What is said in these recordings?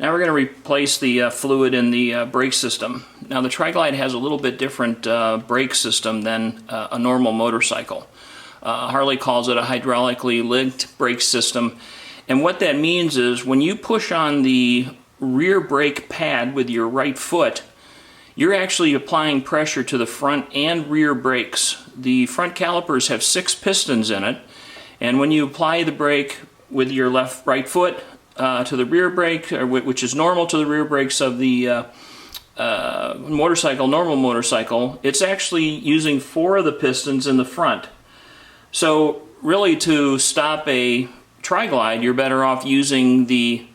Now we're going to replace the fluid in the brake system. Now the Triglide has a little bit different brake system than a normal motorcycle. Harley calls it a hydraulically linked brake system, and what that means is when you push on the rear brake pad with your right foot, you're actually applying pressure to the front and rear brakes. The front calipers have 6 pistons in it, and when you apply the brake with your right foot to the rear brake, which is normal to the rear brakes of the normal motorcycle, it's actually using 4 of the pistons in the front. So really, to stop a Triglide, you're better off using the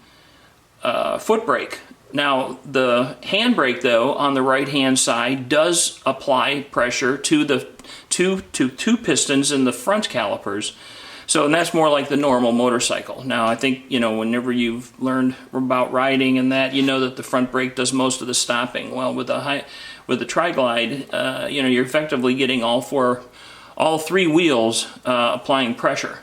foot brake. Now the handbrake, though, on the right hand side does apply pressure to the two pistons in the front calipers. So, and that's more like the normal motorcycle. Now I think, you know, whenever you've learned about riding and that, you know that the front brake does most of the stopping. Well, with the Triglide, you know, you're effectively getting all 3 wheels applying pressure.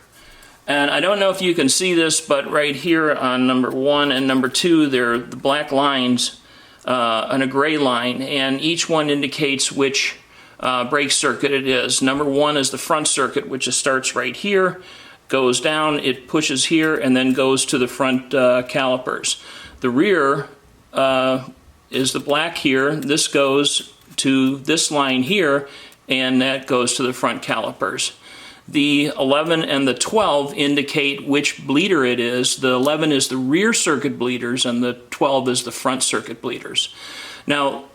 And I don't know if you can see this, but right here on number 1 and number 2, there are the black lines and a gray line, and each one indicates which brake circuit it is. Number 1 is the front circuit, which starts right here, goes down, it pushes here, and then goes to the front calipers. The rear is the black here. This goes to this line here, and that goes to the front calipers. The 11 and the 12 indicate which bleeder it is. The 11 is the rear circuit bleeders, and the 12 is the front circuit bleeders. Now,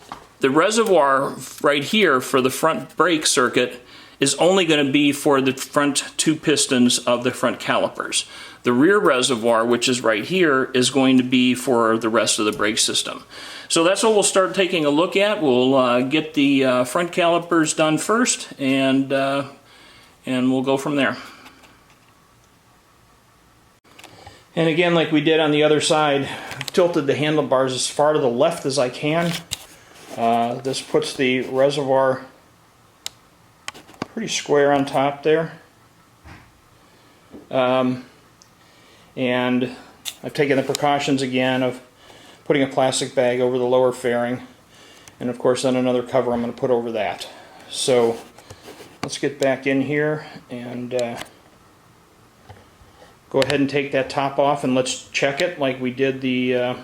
the reservoir right here for the front brake circuit is only going to be for the front 2 pistons of the front calipers. The rear reservoir, which is right here, is going to be for the rest of the brake system. So that's what we'll start taking a look at. We'll get the front calipers done first, and we'll go from there. And again, like we did on the other side, I've tilted the handlebars as far to the left as I can. This puts the reservoir pretty square on top there. And I've taken the precautions again of putting a plastic bag over the lower fairing, and of course then another cover I'm going to put over that. So let's get back in here and go ahead and take that top off, and let's check it like we did the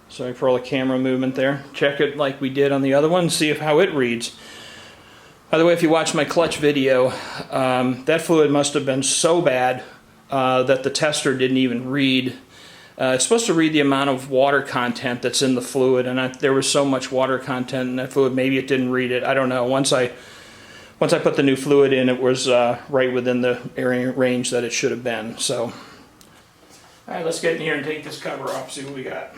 sorry for all the camera movement there. Check it like we did on the other one, see how it reads. By the way, if you watch my clutch video, that fluid must have been so bad that the tester didn't even read. It's supposed to read the amount of water content that's in the fluid, and there was so much water content in that fluid, maybe it didn't read it. I don't know. Once I put the new fluid in, it was right within the area range that it should have been. So, all right, let's get in here and take this cover off, see what we got.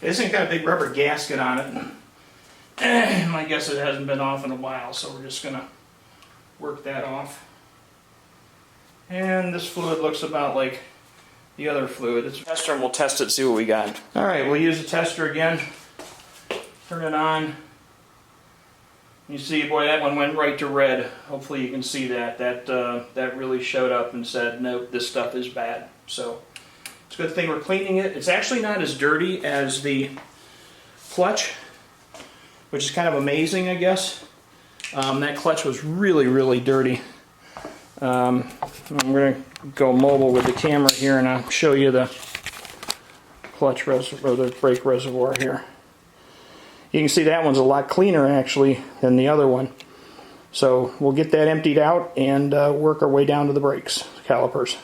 This thing's got a big rubber gasket on it. My guess it hasn't been off in a while, so we're just going to work that off. And this fluid looks about like the other fluid. It's a tester, and we'll test it, see what we got. Alright, we'll use the tester again. Turn it on. You see, boy, that one went right to red. Hopefully you can see that. That really showed up and said, nope, this stuff is bad. So it's a good thing we're cleaning it. It's actually not as dirty as the clutch, which is kind of amazing, I guess. That clutch was really, really dirty. I'm going to go mobile with the camera here, and I'll show you the clutch reservoir, or the brake reservoir here. You can see that one's a lot cleaner, actually, than the other one. So we'll get that emptied out and work our way down to the brakes calipers.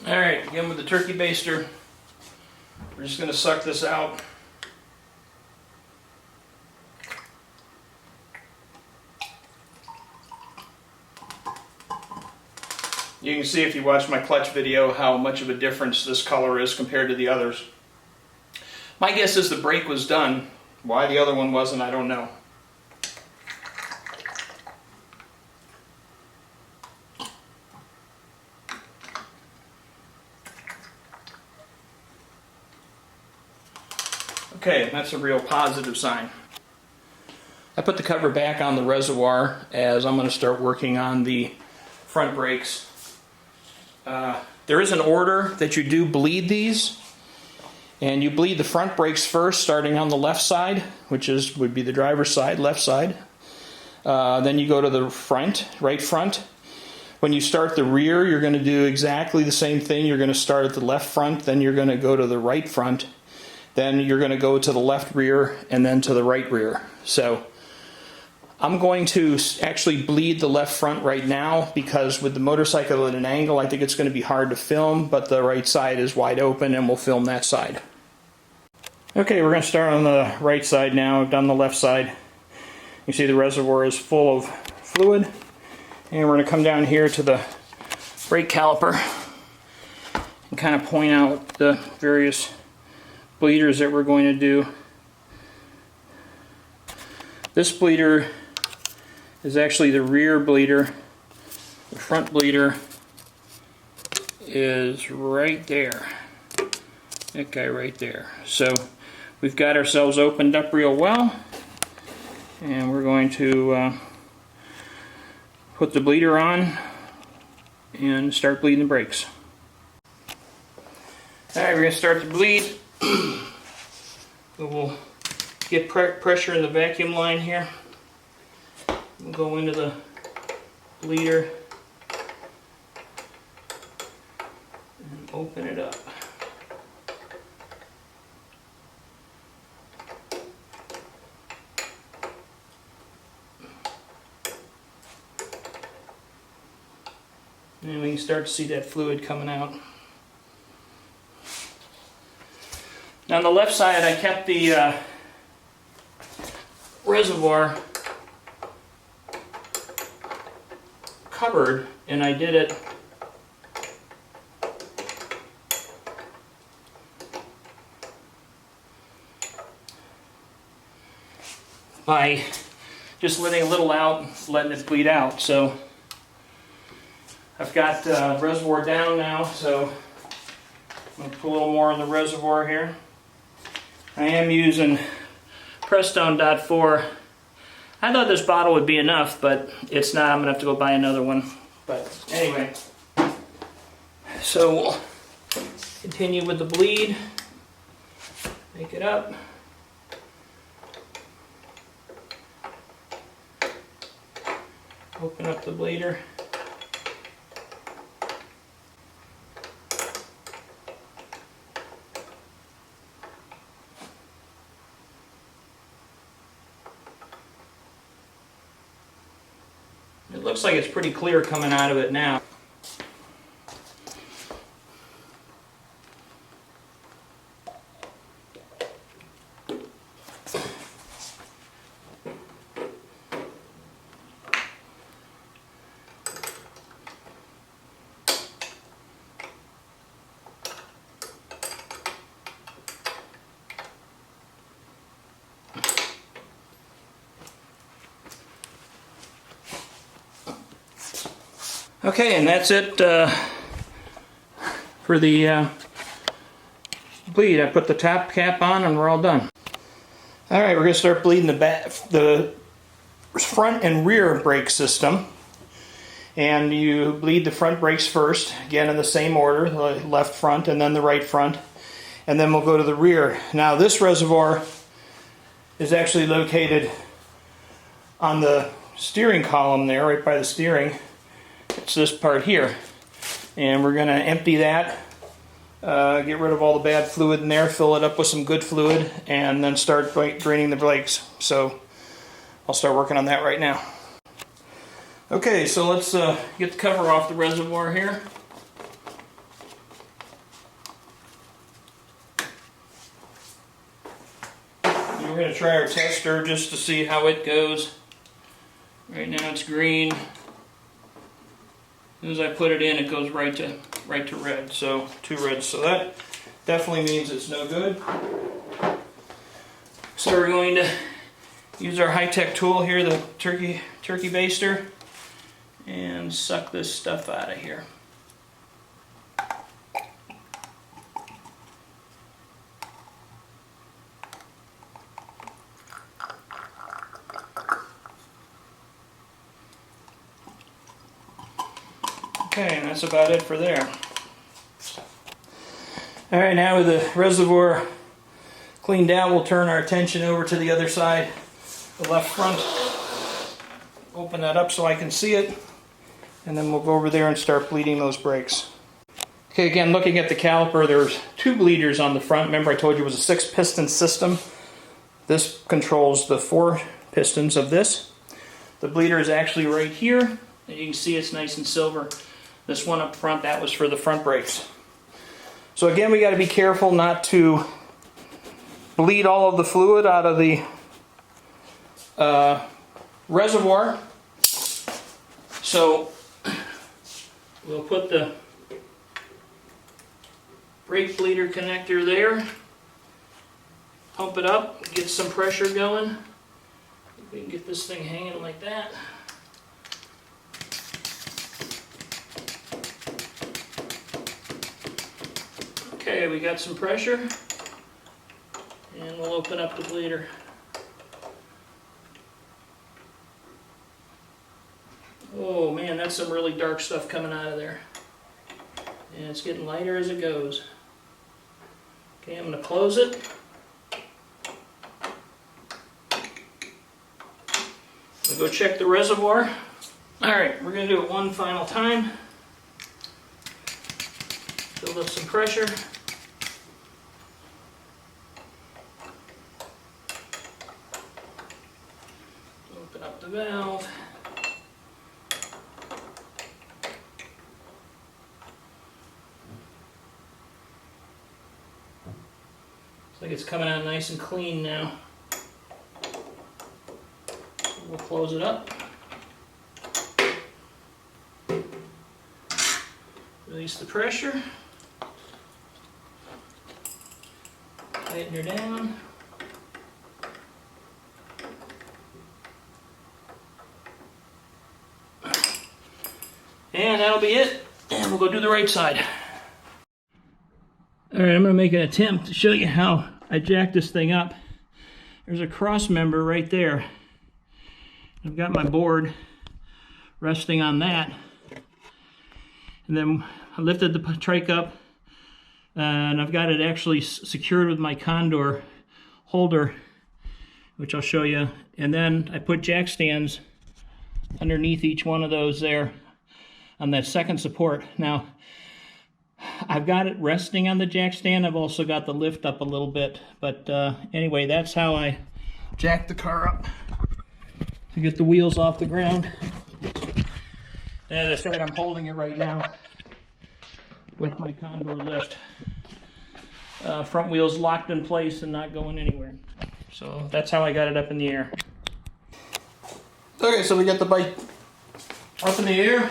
Alright, again with the turkey baster, we're just going to suck this out. You can see if you watch my clutch video how much of a difference this color is compared to the others. My guess is the brake was done Why the other one wasn't, I don't know. Okay, that's a real positive sign. I put the cover back on the reservoir as I'm going to start working on the front brakes. There is an order that you do bleed these, and you bleed the front brakes first, starting on the left side, which would be the driver's side, left side. Then you go to the front, right front. When you start the rear, you're going to do exactly the same thing. You're going to start at the left front, then you're going to go to the right front, then you're going to go to the left rear, and then to the right rear. So I'm going to actually bleed the left front right now because with the motorcycle at an angle, I think it's going to be hard to film, but the right side is wide open and we'll film that side. Okay, we're going to start on the right side now. I've done the left side. You see the reservoir is full of fluid, and we're going to come down here to the brake caliper and kind of point out the various bleeders that we're going to do. This bleeder is actually the rear bleeder. The front bleeder is right there. That guy right there. So we've got ourselves opened up real well, and we're going to put the bleeder on and start bleeding the brakes. Alright, we're going to start the bleed. We'll get pressure in the vacuum line here. We'll go into the bleeder and open it up. And we can start to see that fluid coming out. Now on the left side, I kept the reservoir covered, and I did it by just letting a little out, letting it bleed out. So I've got reservoir down now, so I'm going to put a little more in the reservoir here. I am using Prestone .4. I thought this bottle would be enough, but it's not. I'm going to have to go buy another one. But anyway, so we'll continue with the bleed. Make it up. Open up the bleeder. It looks like it's pretty clear coming out of it now. Okay, and that's it for the bleed. I put the top cap on and we're all done. Alright, we're going to start bleeding the front and rear brake system. And you bleed the front brakes first, again in the same order, the left front and then the right front. And then we'll go to the rear. Now this reservoir is actually located on the steering column there, right by the steering. It's this part here, and we're going to empty that, get rid of all the bad fluid in there, fill it up with some good fluid, and then start draining the brakes. So I'll start working on that right now. Okay, so let's get the cover off the reservoir here. And we're going to try our tester just to see how it goes. Right now it's green. As soon as I put it in, it goes right to red, so 2 reds. So that definitely means it's no good. So we're going to use our high-tech tool here, the turkey baster, and suck this stuff out of here. Okay, and that's about it for there. Alright, now with the reservoir cleaned out, we'll turn our attention over to the other side, the left front. Open that up so I can see it, and then we'll go over there and start bleeding those brakes. Okay, again, looking at the caliper, there's 2 bleeders on the front. Remember I told you it was a 6-piston system. This controls the 4 pistons of this. The bleeder is actually right here. And you can see it's nice and silver. This one up front, that was for the front brakes. So again, we got to be careful not to bleed all of the fluid out of the reservoir. So we'll put the brake bleeder connector there, pump it up, get some pressure going. We can get this thing hanging like that. Okay, we got some pressure, and we'll open up the bleeder. Oh man, that's some really dark stuff coming out of there. And it's getting lighter as it goes. Okay, I'm going to close it. We'll go check the reservoir. Alright, we're going to do it one final time. Build up some pressure. Open up the valve. Looks like it's coming out nice and clean now. We'll close it up. Release the pressure. Tighten her down. And that'll be it. And we'll go do the right side. Alright, I'm going to make an attempt to show you how I jack this thing up. There's a cross member right there. I've got my board resting on that. And then I lifted the trike up, and I've got it actually secured with my condor holder, which I'll show you. And then I put jack stands underneath each one of those there on that second support. Now, I've got it resting on the jack stand. I've also got the lift up a little bit. But anyway, that's how I jack the car up to get the wheels off the ground. And as I said, I'm holding it right now with my condor lift. Front wheels locked in place and not going anywhere. So that's how I got it up in the air. Okay, so we got the bike up in the air,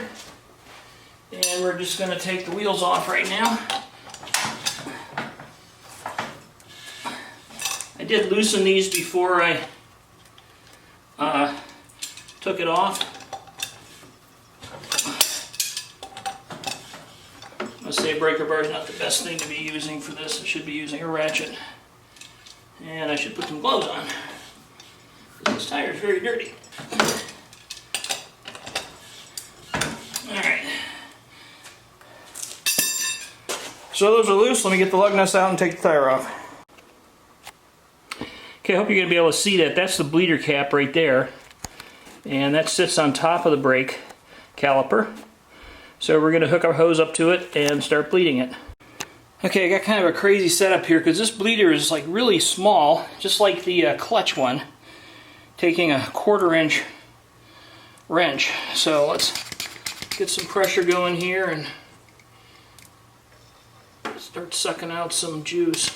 and we're just going to take the wheels off right now. I did loosen these before I took it off. I'll say a breaker bar is not the best thing to be using for this. I should be using a ratchet. And I should put some gloves on, because this tire is very dirty. Alright. So those are loose. Let me get the lug nuts out and take the tire off. Okay, I hope you're going to be able to see that. That's the bleeder cap right there. And that sits on top of the brake caliper. So we're going to hook our hose up to it and start bleeding it. Okay, I got kind of a crazy setup here because this bleeder is like really small, just like the clutch one, taking a 1/4 inch wrench. So let's get some pressure going here and start sucking out some juice.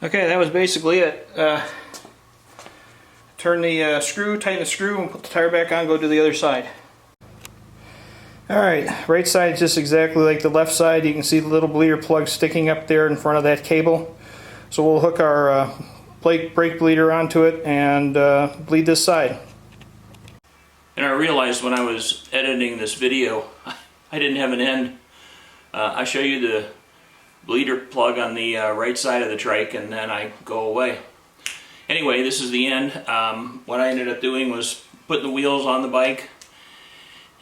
Okay, that was basically it. Turn the screw, tighten the screw, and put the tire back on, go to the other side. Alright, right side is just exactly like the left side. You can see the little bleeder plug sticking up there in front of that cable. So we'll hook our brake bleeder onto it and bleed this side. And I realized when I was editing this video, I didn't have an end. I show you the bleeder plug on the right side of the trike, and then I go away. Anyway, this is the end. What I ended up doing was putting the wheels on the bike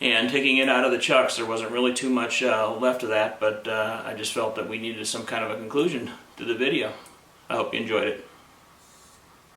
and taking it out of the chucks. There wasn't really too much left of that, but I just felt that we needed some kind of a conclusion to the video. I hope you enjoyed it.